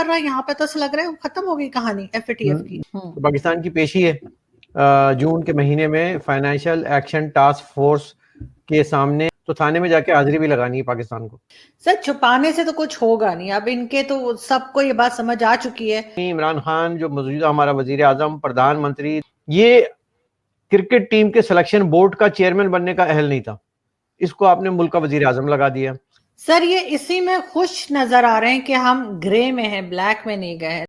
कर रहा है यहाँ पे, तो ऐसा लग रहा है खत्म हो गई कहानी एफएटीएफ की। तो पाकिस्तान की पेशी है जून के महीने में फाइनेंशियल एक्शन टास्क फोर्स के सामने, तो थाने में जाके हाजिरी भी लगानी है पाकिस्तान को। सर छुपाने से तो कुछ होगा नहीं, अब इनके तो सबको ये बात समझ आ चुकी है। इमरान खान जो मौजूदा हमारा वजीर आजम, प्रधानमंत्री, ये क्रिकेट टीम के सिलेक्शन बोर्ड का चेयरमैन बनने का अहल नहीं था, इसको आपने मुल्क का वजीर आजम लगा दिया। सर ये इसी में खुश नजर आ रहे हैं कि हम ग्रे में हैं, ब्लैक में नहीं गए।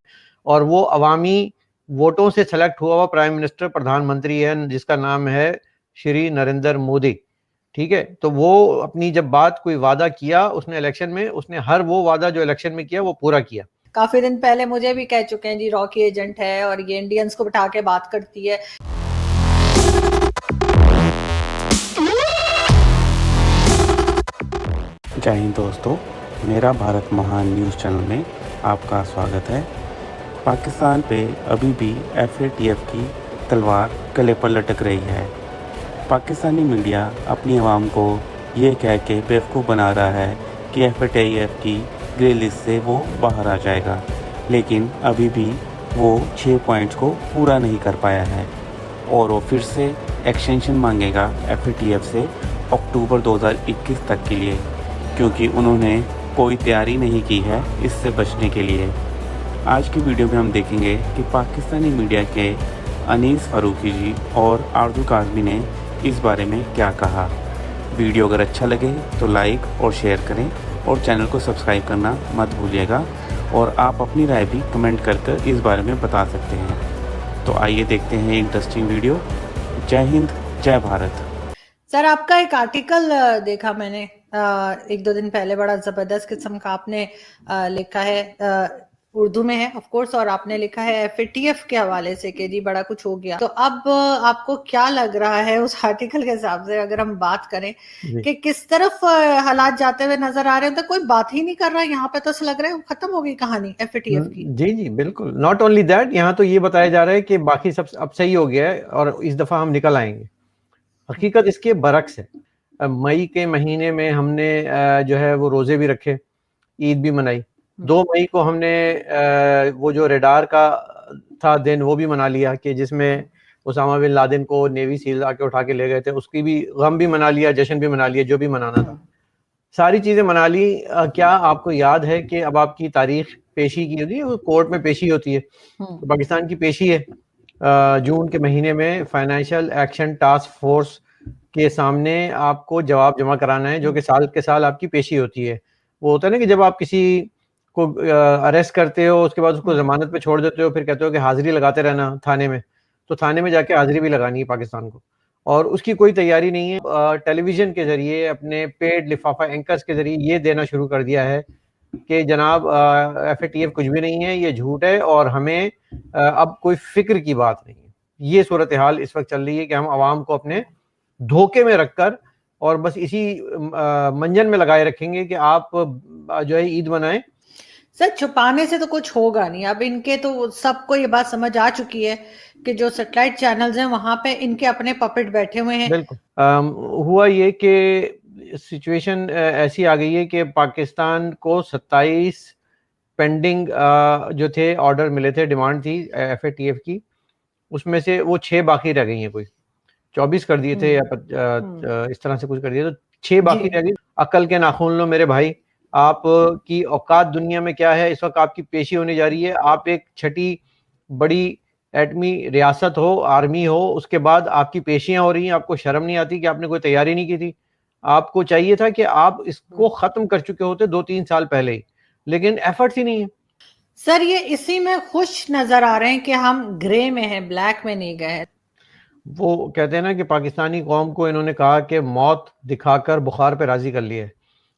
और वो अवामी वोटों से सेलेक्ट हुआ हुआ प्राइम मिनिस्टर, प्रधानमंत्री है, जिसका नाम है श्री नरेंद्र मोदी। ठीक है, तो वो अपनी जब बात कोई वादा किया उसने इलेक्शन में, उसने हर वो वादा जो इलेक्शन में किया वो पूरा किया। काफी दिन पहले मुझे भी कह चुके हैं जी रॉकी एजेंट है और ये इंडियंस को बिठा के बात करती है। जय हिंद दोस्तों, मेरा भारत महान न्यूज़ चैनल में आपका स्वागत है। पाकिस्तान पे अभी भी एफएटीएफ की तलवार गले पर लटक रही है। पाकिस्तानी मीडिया अपनी आवाम को ये कह के बेवकूफ़ बना रहा है कि एफएटीएफ की ग्रे लिस्ट से वो बाहर आ जाएगा, लेकिन अभी भी वो 6 पॉइंट्स को पूरा नहीं कर पाया है और वो फिर से एक्सटेंशन मांगेगा एफएटीएफ से अक्टूबर 2021 तक के लिए, क्योंकि उन्होंने कोई तैयारी नहीं की है इससे बचने के लिए। आज की वीडियो में हम देखेंगे कि पाकिस्तानी मीडिया के अनीस फारूकी जी और आरजू काज़मी ने इस बारे में क्या कहा। वीडियो अगर अच्छा लगे तो लाइक और शेयर करें और चैनल को सब्सक्राइब करना मत भूलिएगा, और आप अपनी राय भी कमेंट कर इस बारे में बता सकते हैं। तो आइए देखते हैं इंटरेस्टिंग वीडियो। जय हिंद, जय भारत। सर आपका एक आर्टिकल देखा मैंने 1-2 दिन पहले, बड़ा जबरदस्त किस्म का आपने लिखा है, उर्दू में है ऑफ कोर्स, और आपने लिखा है एफएटीएफ के हवाले से कि जी बड़ा कुछ हो गया। तो अब आपको क्या लग रहा है उस आर्टिकल के हिसाब से, अगर हम बात करें कि किस तरफ हालात जाते हुए नजर आ रहे हैं, तो कोई बात ही नहीं कर रहा है यहाँ पे, तो ऐसा लग रहा है खत्म हो गई कहानी एफएटीएफ की। जी जी बिल्कुल, नॉट ओनली दैट, यहाँ तो ये बताया जा रहा है कि बाकी सब अब सही हो गया है और इस दफा हम निकल आएंगे। हकीकत इसके बरक्स है। मई के महीने में हमने जो है वो रोजे भी रखे, ईद भी मनाई। 2 मई को हमने वो जो रेडार का था दिन वो भी मना लिया, कि जिसमें उसामा बिन लादेन को नेवी सील आके उठा के ले गए थे, उसकी भी गम भी मना लिया, जश्न भी मना लिया, जो भी मनाना था सारी चीजें मना ली। क्या आपको याद है कि अब आपकी तारीख पेशी की होती है, वो कोर्ट में पेशी होती है। तो पाकिस्तान की पेशी है जून के महीने में फाइनेंशियल एक्शन टास्क फोर्स के सामने आपको जवाब जमा कराना है, जो कि साल के साल आपकी पेशी होती है। वो होता है ना कि जब आप किसी को अरेस्ट करते हो, उसके बाद उसको जमानत पे छोड़ देते हो, फिर कहते हो कि हाजिरी लगाते रहना थाने में, तो थाने में जाके हाजिरी भी लगानी है पाकिस्तान को, और उसकी कोई तैयारी नहीं है। टेलीविजन के जरिए अपने पेड लिफाफा एंकर्स के जरिए ये देना शुरू कर दिया है कि जनाब एफएटीएफ कुछ भी नहीं है, ये झूठ है और हमें अब कोई फिक्र की बात नहीं है। ये सूरत हाल इस वक्त चल रही है कि हम आवाम को अपने धोखे में रखकर और बस इसी मंजन में लगाए रखेंगे कि आप जो है ईद मनाएं। सर छुपाने से तो कुछ होगा नहीं, अब इनके तो सबको ये बात समझ आ चुकी है कि जो सैटेलाइट चैनल्स हैं वहां पे इनके अपने पपेट बैठे हुए हैं। बिल्कुल हुआ ये कि सिचुएशन ऐसी आ गई है कि पाकिस्तान को 27 पेंडिंग जो थे ऑर्डर मिले थे, डिमांड थी एफएटीएफ की, उसमें से वो 6 बाकी रह गई हैं। कोई 24 कर दिए थे या इस तरह से कुछ कर दिया, तो 6 बाकी रह गई। अकल के नाखून लो मेरे भाई, आप की औकात दुनिया में क्या है। इस वक्त आपकी पेशी होने जा रही है, आप एक छठी बड़ी एटमी रियासत हो, आर्मी हो, उसके बाद आपकी पेशियां हो रही हैं। आपको शर्म नहीं आती कि आपने कोई तैयारी नहीं की थी? आपको चाहिए था कि आप इसको खत्म कर चुके होते 2-3 साल पहले ही, लेकिन एफर्ट्स ही नहीं है। सर ये इसी में खुश नजर आ रहे हैं कि हम ग्रे में हैं, ब्लैक में नहीं गए। वो कहते हैं ना कि पाकिस्तानी कौम को इन्होंने कहा कि मौत दिखाकर बुखार पे राजी कर लिया है,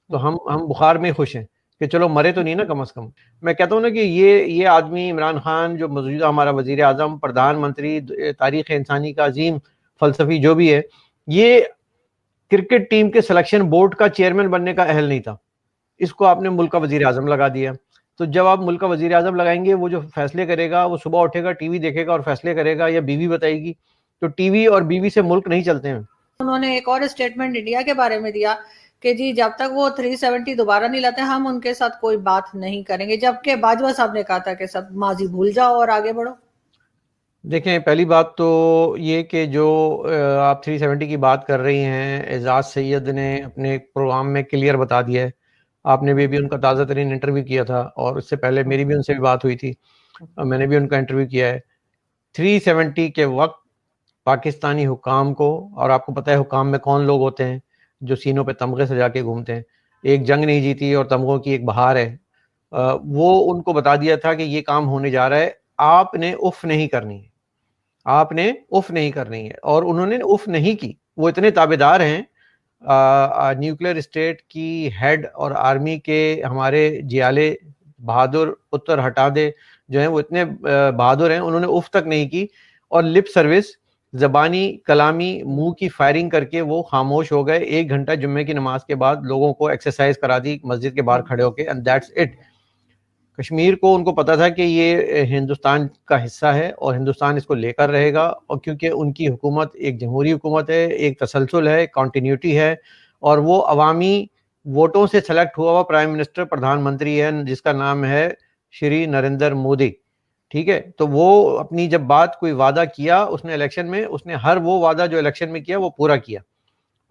तो हम बुखार में खुश हैं कि चलो मरे तो नहीं ना कम से कम। मैं कहता हूँ ना कि ये आदमी इमरान खान जो मौजूदा हमारा वजीर आजम, प्रधानमंत्री, तारीख इंसानी का अजीम फलसफी जो भी है, ये क्रिकेट टीम के सिलेक्शन बोर्ड का चेयरमैन बनने का अहल नहीं था, इसको आपने मुल्क का वजीर आजम लगा दिया। तो जब आप मुल्क का वजीर आजम लगाएंगे, वो जो फैसले करेगा, वो सुबह उठेगा, टीवी देखेगा और फैसले करेगा, या बीवी बताएगी, तो टीवी और बीवी से मुल्क नहीं चलते हैं। उन्होंने एक और स्टेटमेंट इंडिया के बारे में दिया कि जी जब तक वो 370 दोबारा नहीं लाते हम उनके साथ कोई बात नहीं करेंगे, जबकि बाजवा साहब ने कहा था कि सब माजी भूल जाओ और आगे बढ़ो। देखें, पहली बात तो ये कि जो आप 370 की बात कर रही हैं, एजाज सैयद ने अपने प्रोग्राम में क्लियर बता दिया है। आपने भी उनका ताज़ा तरीन इंटरव्यू किया था और उससे पहले मेरी भी उनसे भी बात हुई थी और मैंने भी उनका इंटरव्यू किया है। 370 के वक्त पाकिस्तानी हुकाम को, और आपको पता है हुकाम में कौन लोग होते हैं जो सीनों पे तमगे सजा के घूमते हैं, एक जंग नहीं जीती और तमगों की एक बहार है, वो उनको बता दिया था कि ये काम होने जा रहा है, आपने उफ नहीं करनी है, आपने उफ नहीं करनी है। और उन्होंने उफ नहीं की। वो इतने ताबेदार हैं न्यूक्लियर स्टेट की हेड और आर्मी के हमारे जियाले बहादुर पुत्र हटा दे जो है, वो इतने बहादुर हैं, उन्होंने उफ तक नहीं की और लिप सर्विस, जबानी कलामी मुंह की फायरिंग करके वो खामोश हो गए। 1 घंटा जुम्मे की नमाज के बाद लोगों को एक्सरसाइज करा दी मस्जिद के बाहर खड़े होके, एंड दैट्स इट। कश्मीर को उनको पता था कि ये हिंदुस्तान का हिस्सा है और हिंदुस्तान इसको लेकर रहेगा, और क्योंकि उनकी हुकूमत एक जमहूरी हुकूमत है, एक तसलसल है, कॉन्टीन्यूटी है, और वो अवामी वोटों से सेलेक्ट हुआ हुआ प्राइम मिनिस्टर प्रधानमंत्री है जिसका नाम है श्री नरेंद्र मोदी। ठीक है, तो वो अपनी जब बात कोई वादा किया उसने इलेक्शन में, उसने हर वो वादा जो इलेक्शन में किया वो पूरा किया।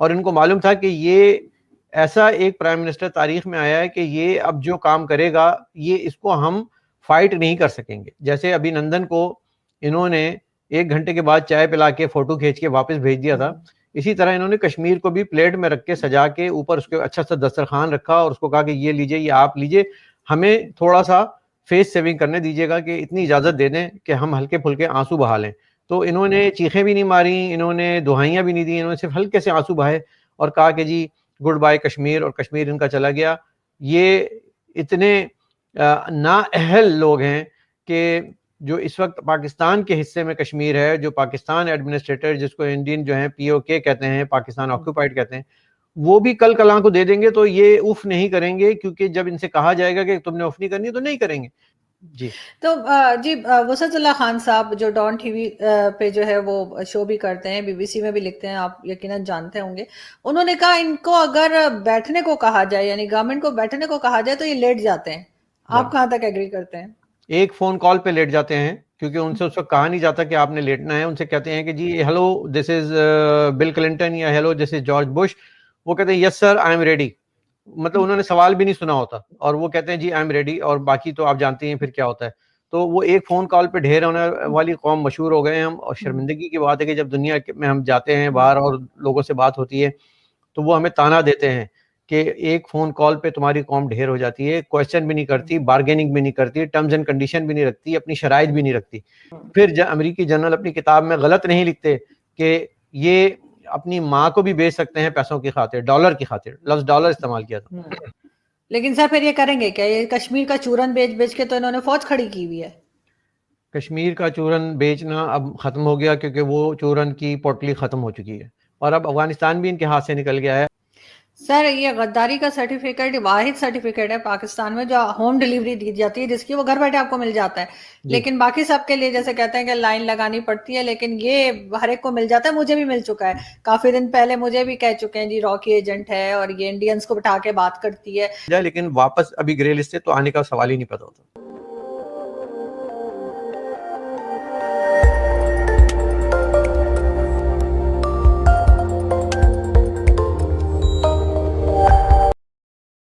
और इनको मालूम था कि ये ऐसा एक प्राइम मिनिस्टर तारीख में आया है कि ये अब जो काम करेगा ये इसको हम फाइट नहीं कर सकेंगे। जैसे अभिनंदन को इन्होंने 1 घंटे के बाद चाय पिला के फोटो खींच के वापस भेज दिया था, इसी तरह इन्होंने कश्मीर को भी प्लेट में रख के सजा के ऊपर उसके अच्छा सा दस्तरखान रखा और उसको कहा कि ये लीजिए, ये आप लीजिए, हमें थोड़ा सा फेस सेविंग करने दीजिएगा कि इतनी इजाजत दे दें कि हम हल्के फुल्के आंसू बहा लें। तो इन्होंने चीखें भी नहीं मारी, इन्होंने दुहाइयां भी नहीं दी, इन्होंने सिर्फ हल्के से आंसू बहाए और कहा कि जी गुड बाय कश्मीर, और कश्मीर इनका चला गया। ये इतने नाअहल लोग हैं कि जो इस वक्त पाकिस्तान के हिस्से में कश्मीर है, जो पाकिस्तान एडमिनिस्ट्रेटर जिसको इंडियन जो है POK कहते हैं, पाकिस्तान ऑक्यूपाइड कहते हैं, वो भी कल कलां को दे देंगे तो ये उफ नहीं करेंगे, क्योंकि जब इनसे कहा जाएगा कि तुमने उफ नहीं करनी तो नहीं करेंगे। जी तो जी वसतुल्लाह खान साहब जो डॉन टीवी पे जो है वो शो भी करते हैं, BBC में भी लिखते हैं, आप यकीनन जानते होंगे। उन्होंने कहा इनको अगर बैठने को कहा जाए, यानी गवर्नमेंट को बैठने को कहा जाए तो ये लेट जाते हैं। आप कहाँ तक एग्री करते हैं? एक फोन कॉल पे लेट जाते हैं, क्योंकि उनसे उस वक्त कहा नहीं जाता कि आपने लेटना है। उनसे कहते हैं कि जी hello this is Bill Clinton या hello this is George Bush. वो कहते हैं yes sir I am ready, मतलब उन्होंने सवाल भी नहीं सुना होता और वो कहते हैं जी आई एम रेडी, और बाकी तो आप जानते हैं फिर क्या होता है। तो वो एक फोन कॉल पे ढेर होने वाली कौम मशहूर हो गए हैं हम। और शर्मिंदगी की बात है कि जब दुनिया में हम जाते हैं बाहर और लोगों से बात होती है तो वो हमें ताना देते हैं कि एक फोन कॉल पे तुम्हारी कौम ढेर हो जाती है, क्वेश्चन भी नहीं करती, बार्गेनिंग भी नहीं करती, टर्म्स एंड कंडीशन भी नहीं रखती, अपनी शराइत भी नहीं रखती। फिर अमेरिकी जनरल अपनी किताब में गलत नहीं लिखते कि ये अपनी माँ को भी बेच सकते हैं पैसों की खातिर, डॉलर की खातिर, लफ्ज डॉलर इस्तेमाल किया था। लेकिन सर फिर ये करेंगे क्या? ये कश्मीर का चूरन बेच बेच के तो इन्होंने फौज खड़ी की हुई है। कश्मीर का चूरन बेचना अब खत्म हो गया, क्योंकि वो चूरन की पोटली खत्म हो चुकी है और अब अफगानिस्तान भी इनके हाथ से निकल गया है। सर ये गद्दारी का सर्टिफिकेट वाहिद सर्टिफिकेट है पाकिस्तान में जो होम डिलीवरी दी जाती है, जिसकी वो घर बैठे आपको मिल जाता है। लेकिन बाकी सबके लिए जैसे कहते हैं कि लाइन लगानी पड़ती है, लेकिन ये हर एक को मिल जाता है। मुझे भी मिल चुका है, काफी दिन पहले मुझे भी कह चुके हैं जी रॉकी एजेंट है और ये इंडियंस को बिठा के बात करती है। लेकिन वापस अभी ग्रे लिस्ट से तो आने का सवाल ही नहीं पैदा होता।